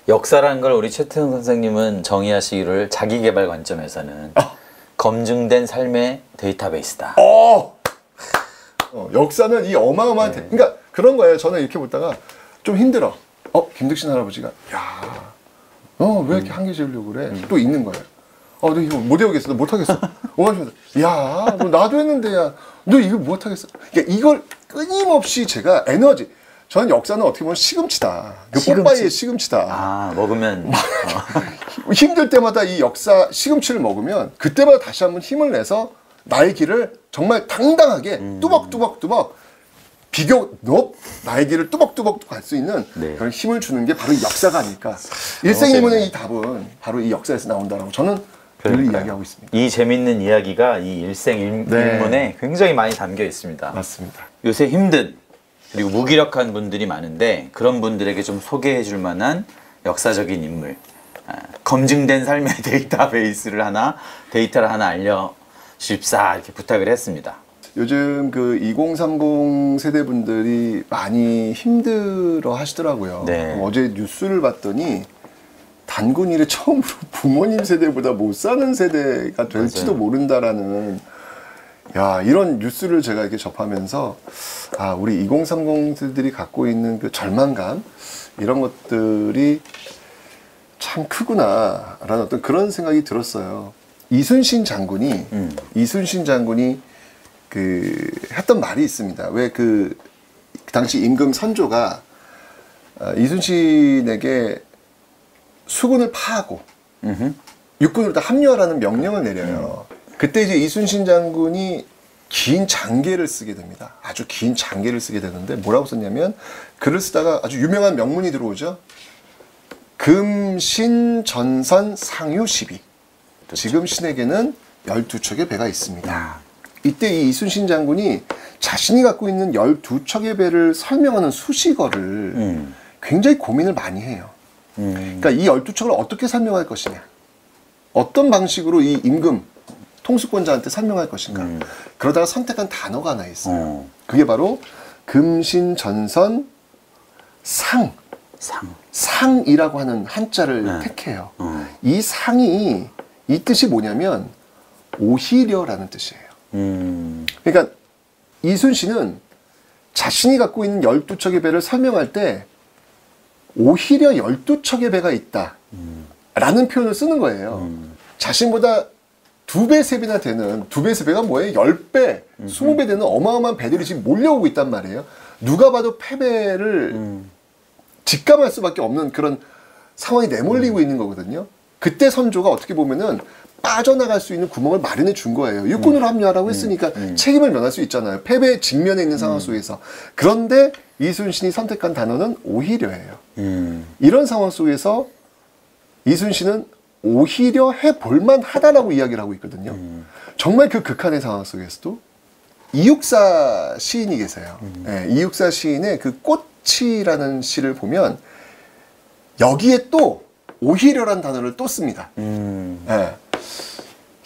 역사라는 걸 우리 최태성 선생님은 정의하시기를 자기계발 관점에서는 검증된 삶의 데이터베이스다. 역사는 이 어마어마한 그러니까 그런 거예요. 저는 이렇게 보다가 좀 힘들어. 김득신 할아버지가 왜 이렇게 한계 지으려고 그래? 또 있는 거예요. 너 이거 못 외우겠어. 너 못하겠어. 야, 너 나도 했는데, 야, 너 이거 못하겠어. 그러니까 이걸 끊임없이 제가 에너지. 저는 역사는 어떻게 보면 시금치다. 뽀빠이의 시금치다. 먹으면. 힘들 때마다 이 역사 시금치를 먹으면 그때마다 다시 한번 힘을 내서 나의 길을 정말 당당하게 뚜벅뚜벅뚜벅 나의 길을 뚜벅뚜벅 갈 수 있는 그런 힘을 주는 게 바로 이 역사가 아닐까. 일생일문의 이 답은 바로 이 역사에서 나온다라고 저는 늘 이야기하고 있습니다. 이 재밌는 이야기가 이 일생일문에 굉장히 많이 담겨 있습니다. 맞습니다. 요새 힘든 그리고 무기력한 분들이 많은데 그런 분들에게 좀 소개해 줄 만한 역사적인 인물, 검증된 삶의 데이터를 하나 알려주십사 이렇게 부탁을 했습니다. 요즘 그 2030 세대 분들이 많이 힘들어 하시더라고요. 어제 뉴스를 봤더니 단군 이래 처음으로 부모님 세대보다 못 사는 세대가 될지도 모른다라는 이런 뉴스를 제가 이렇게 접하면서 우리 2030 세대들이 갖고 있는 그 절망감 이런 것들이 참 크구나라는 어떤 그런 생각이 들었어요. 이순신 장군이 그 했던 말이 있습니다. 왜 그 당시 임금 선조가 이순신에게 수군을 파하고 육군으로 다 합류하라는 명령을 내려요. 그때 이제 이순신 장군이 긴 장계를 쓰게 됩니다. 아주 긴 장계를 쓰게 되는데 뭐라고 썼냐면 글을 쓰다가 아주 유명한 명문이 들어오죠. 금신 전선 상유 12. 지금 신에게는 12척의 배가 있습니다. 이때 이 이순신 장군이 자신이 갖고 있는 12척의 배를 설명하는 수식어를 굉장히 고민을 많이 해요. 그러니까 이 12척을 어떻게 설명할 것이냐. 어떤 방식으로 이 임금, 통수권자한테 설명할 것인가. 그러다가 선택한 단어가 하나 있어요. 그게 바로 금신 전선 상이라고 하는 한자를 택해요. 이 상이 이 뜻이 뭐냐면 오히려라는 뜻이에요. 그러니까 이순신은 자신이 갖고 있는 12척의 배를 설명할 때 오히려 12척의 배가 있다 라는 표현을 쓰는 거예요. 자신보다 2배, 3배나 되는 2배, 3배가 뭐예요? 10배, 20배 되는 어마어마한 배들이 지금 몰려오고 있단 말이에요. 누가 봐도 패배를 직감할 수밖에 없는 그런 상황이 내몰리고 있는 거거든요. 그때 선조가 어떻게 보면은 빠져나갈 수 있는 구멍을 마련해 준 거예요. 육군으로 합류하라고 했으니까 책임을 면할 수 있잖아요. 패배 직면에 있는 상황 속에서. 그런데 이순신이 선택한 단어는 오히려예요. 이런 상황 속에서 이순신은 오히려 해볼만 하다라고 이야기를 하고 있거든요. 정말 그 극한의 상황 속에서도 이육사 시인이 계세요. 네, 이육사 시인의 그 꽃이라는 시를 보면 여기에 또 오히려란 단어를 또 씁니다. 네.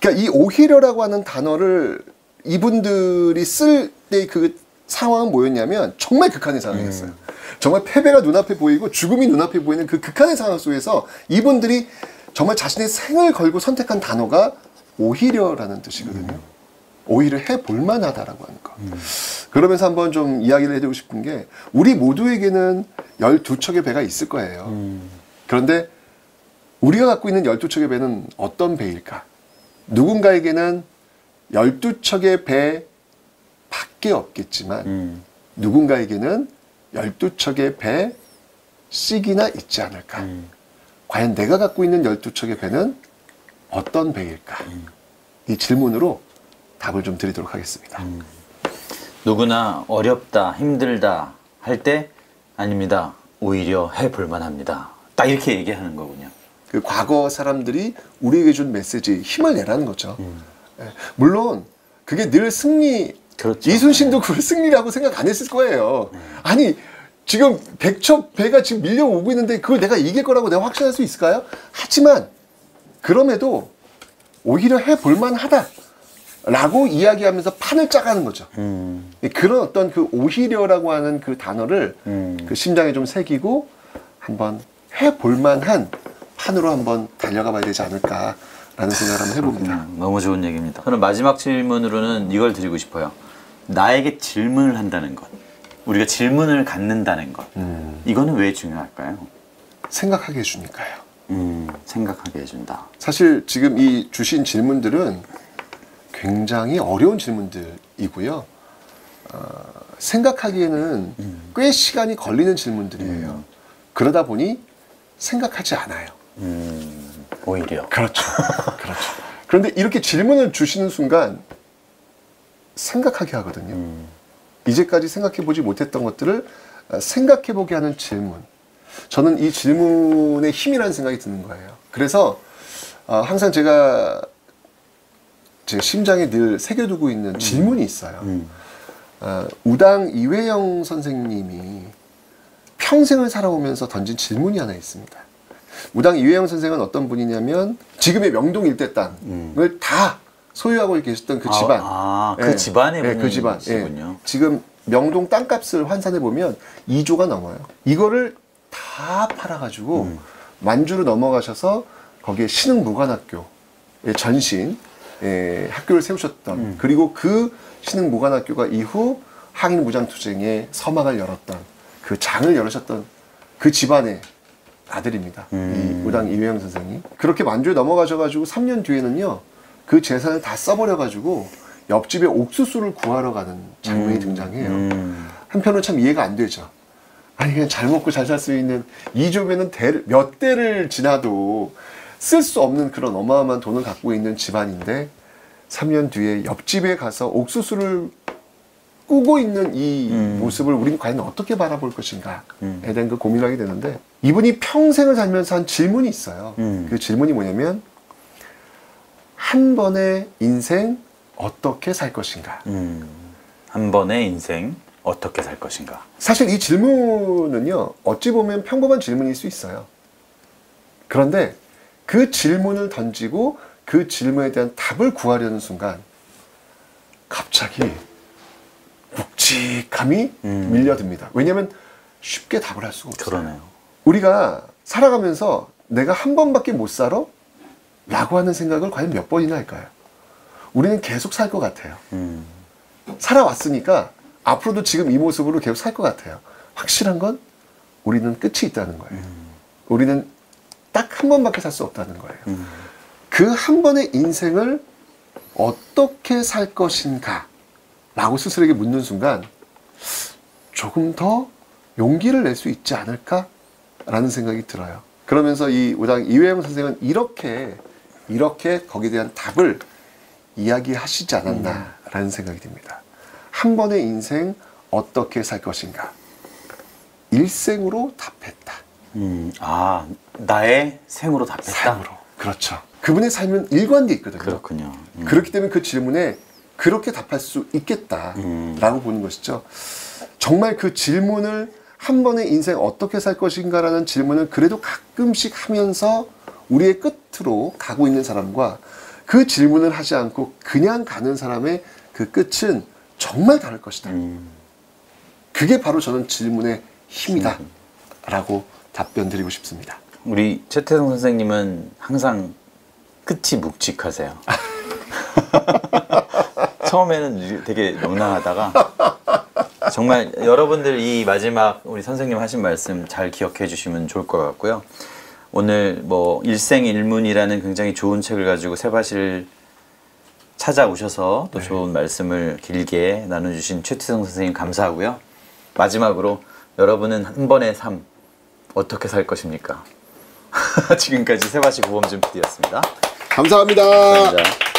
그러니까 이 오히려라고 하는 단어를 이분들이 쓸 때 그 상황은 뭐였냐면 정말 극한의 상황이었어요. 정말 패배가 눈앞에 보이고 죽음이 눈앞에 보이는 그 극한의 상황 속에서 이분들이 정말 자신의 생을 걸고 선택한 단어가 오히려라는 뜻이거든요. 오히려 해볼만 하다라고 하는 거. 그러면서 한번 좀 이야기를 해드리고 싶은 게 우리 모두에게는 12척의 배가 있을 거예요. 그런데 우리가 갖고 있는 12척의 배는 어떤 배일까? 누군가에게는 12척의 배 밖에 없겠지만 누군가에게는 12척의 배 씩이나 있지 않을까? 과연 내가 갖고 있는 12척의 배는 어떤 배일까? 이 질문으로 답을 좀 드리도록 하겠습니다. 누구나 어렵다, 힘들다 할 때 아닙니다. 오히려 해볼만 합니다. 딱 이렇게 얘기하는 거군요. 그 과거 사람들이 우리에게 준 메시지, 힘을 내라는 거죠. 예. 물론 그게 늘 승리, 그렇죠. 이순신도 그걸 승리라고 생각 안 했을 거예요. 아니 지금 백척 배가 지금 밀려오고 있는데 그걸 내가 이길 거라고 내가 확신할 수 있을까요? 하지만 그럼에도 오히려 해볼만 하다 라고 이야기하면서 판을 짜가는 거죠. 그런 어떤 그 오히려라고 하는 그 단어를 그 심장에 좀 새기고 한번 해볼만한 판으로 한번 달려가 봐야 되지 않을까라는 생각을 한번 해봅니다. 너무 좋은 얘기입니다. 저는 마지막 질문으로는 이걸 드리고 싶어요. 나에게 질문을 한다는 것, 우리가 질문을 갖는다는 것, 이거는 왜 중요할까요? 생각하게 해주니까요. 생각하게 해준다. 사실 지금 이 주신 질문들은 굉장히 어려운 질문들이고요. 생각하기에는 꽤 시간이 걸리는 질문들이에요. 그러다 보니 생각하지 않아요. 오히려. 그렇죠. 그렇죠. 그런데 이렇게 질문을 주시는 순간 생각하게 하거든요. 이제까지 생각해보지 못했던 것들을 생각해보게 하는 질문. 저는 이 질문의 힘이라는 생각이 드는 거예요. 그래서 항상 제가 제 심장에 늘 새겨두고 있는 질문이 있어요. 우당 이회영 선생님이 평생을 살아오면서 던진 질문이 하나 있습니다. 우당 이회영 선생은 어떤 분이냐면 지금의 명동 일대 땅을 다 소유하고 계셨던 그 집안. 그 예, 집안의 예, 그 집안. 분이시군요. 예. 지금 명동 땅값을 환산해 보면 2조가 넘어요. 이거를 다 팔아가지고 만주로 넘어가셔서 거기에 신흥무관학교의 전신 학교를 세우셨던 그리고 그 신흥무관학교가 이후 항일무장투쟁의 서막을 열었던 그 장을 열으셨던 그 집안의 아들입니다. 이 우당 이회영 선생이 그렇게 만주에 넘어가셔가지고 3년 뒤에는요 그 재산을 다 써버려가지고 옆집에 옥수수를 구하러 가는 장면이 등장해요. 한편으로 참 이해가 안 되죠. 아니 그냥 잘 먹고 잘 살 수 있는 2조면은 몇 대를 지나도 쓸 수 없는 그런 어마어마한 돈을 갖고 있는 집안인데 3년 뒤에 옆집에 가서 옥수수를 꾸고 있는 이 모습을 우리는 과연 어떻게 바라볼 것인가에 대한 그 고민을 하게 되는데 이분이 평생을 살면서 한 질문이 있어요. 그 질문이 뭐냐면 한 번의 인생 어떻게 살 것인가. 한 번의 인생 어떻게 살 것인가. 사실 이 질문은요 어찌 보면 평범한 질문일 수 있어요. 그런데 그 질문을 던지고 그 질문에 대한 답을 구하려는 순간 갑자기 묵직함이 밀려듭니다. 왜냐하면 쉽게 답을 할 수가 없어요. 그러네요. 우리가 살아가면서 내가 한 번밖에 못 살아? 라고 하는 생각을 과연 몇 번이나 할까요? 우리는 계속 살 것 같아요. 살아왔으니까 앞으로도 지금 이 모습으로 계속 살 것 같아요. 확실한 건 우리는 끝이 있다는 거예요. 우리는 딱 한 번밖에 살 수 없다는 거예요. 그 한 번의 인생을 어떻게 살 것인가 라고 스스로에게 묻는 순간 조금 더 용기를 낼 수 있지 않을까 라는 생각이 들어요. 그러면서 이 우당 이회영 선생은 이렇게 거기에 대한 답을 이야기하시지 않았나 라는 생각이 듭니다. 한 번의 인생 어떻게 살 것인가 일생으로 답했다. 나의 생으로 답했다. 삶으로. 그렇죠. 그분의 삶은 일관되어 있거든요. 그렇군요. 그렇기 때문에 그 질문에 그렇게 답할 수 있겠다라고 보는 것이죠. 정말 그 질문을 한 번의 인생 어떻게 살 것인가라는 질문을 그래도 가끔씩 하면서 우리의 끝으로 가고 있는 사람과 그 질문을 하지 않고 그냥 가는 사람의 그 끝은 정말 다를 것이다. 그게 바로 저는 질문의 힘이다 라고 답변 드리고 싶습니다. 우리 최태성 선생님은 항상 끝이 묵직하세요. 처음에는 되게 명랑하다가 정말 여러분들 이 마지막 우리 선생님 하신 말씀 잘 기억해 주시면 좋을 것 같고요. 오늘 뭐 일생일문이라는 굉장히 좋은 책을 가지고 세바실 찾아오셔서 또 좋은 말씀을 길게 나눠주신 최태성 선생님 감사하고요. 마지막으로 여러분은 한 번의 삶 어떻게 살 것입니까? 지금까지 세바시 고범준 PD였습니다. 감사합니다. 감사합니다.